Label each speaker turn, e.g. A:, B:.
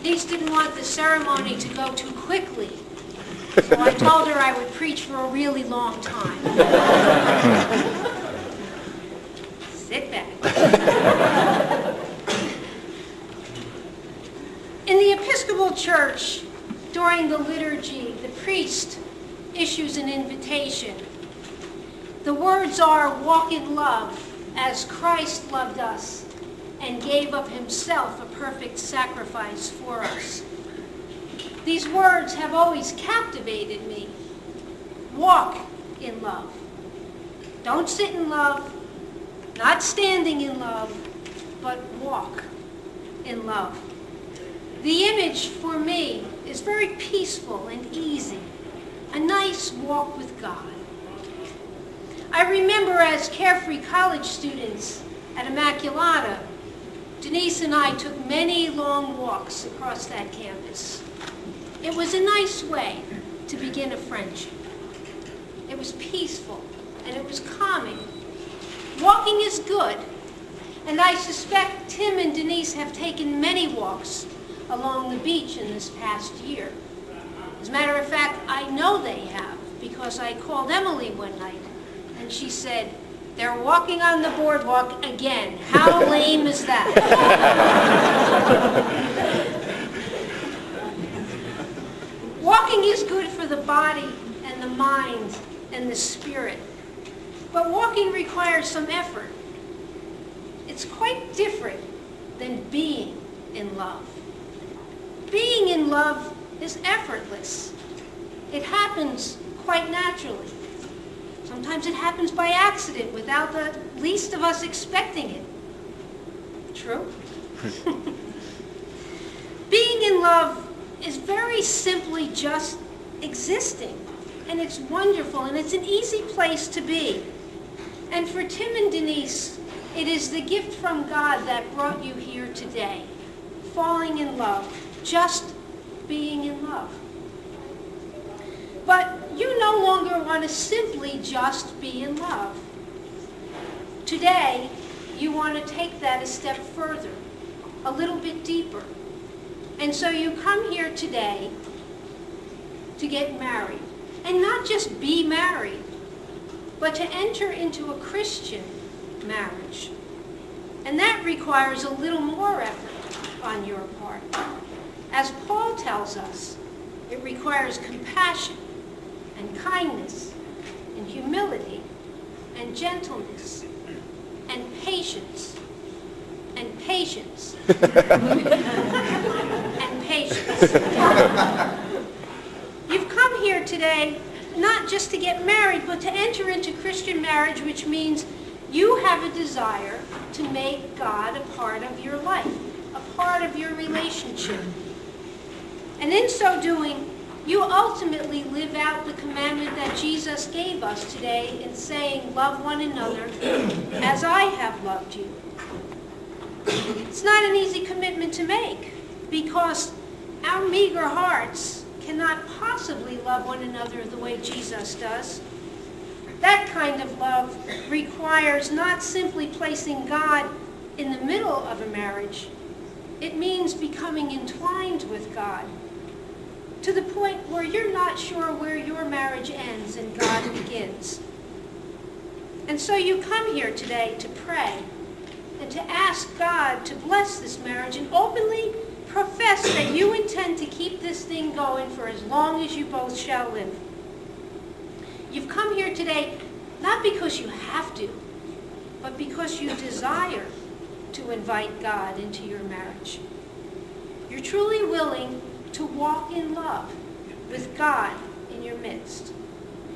A: Denise didn't want the ceremony to go too quickly, so I told her I would preach for a really long time. Sit back. In the Episcopal Church, during the liturgy, the priest issues an invitation. The words are, "Walk in love as Christ loved us and gave of himself a perfect sacrifice for us." These words have always captivated me. Walk in love. Don't sit in love, not standing in love, but walk in love. The image for me is very peaceful and easy, a nice walk with God. I remember as carefree college students at Immaculata, Denise and I took many long walks across that campus. It was a nice way to begin a friendship. It was peaceful and it was calming. Walking is good, and I suspect Tim and Denise have taken many walks along the beach in this past year. As a matter of fact, I know they have, because I called Emily one night and she said, "They're walking on the boardwalk again. How lame is that?" Walking is good for the body and the mind and the spirit, but walking requires some effort. It's quite different than being in love. Being in love is effortless. It happens quite naturally. Sometimes it happens by accident without the least of us expecting it. True? Being in love is very simply just existing, and it's wonderful, and it's an easy place to be. And for Tim and Denise, it is the gift from God that brought you here today, falling in love, just being in love. But you no longer want to simply just be in love. Today, you want to take that a step further, a little bit deeper. And so you come here today to get married. And not just be married, but to enter into a Christian marriage. And that requires a little more effort on your part. As Paul tells us, it requires compassion and kindness and humility and gentleness and patience and patience and patience. You've come here today not just to get married, but to enter into Christian marriage, which means you have a desire to make God a part of your life, a part of your relationship. And in so doing, you ultimately live out the commandment that Jesus gave us today in saying, "Love one another as I have loved you." It's not an easy commitment to make, because our meager hearts cannot possibly love one another the way Jesus does. That kind of love requires not simply placing God in the middle of a marriage. It means becoming entwined with God to the point where you're not sure where your marriage ends and God begins. And so you come here today to pray and to ask God to bless this marriage and openly profess that you intend to keep this thing going for as long as you both shall live. You've come here today not because you have to, but because you desire to invite God into your marriage. You're truly willing to walk in love with God in your midst.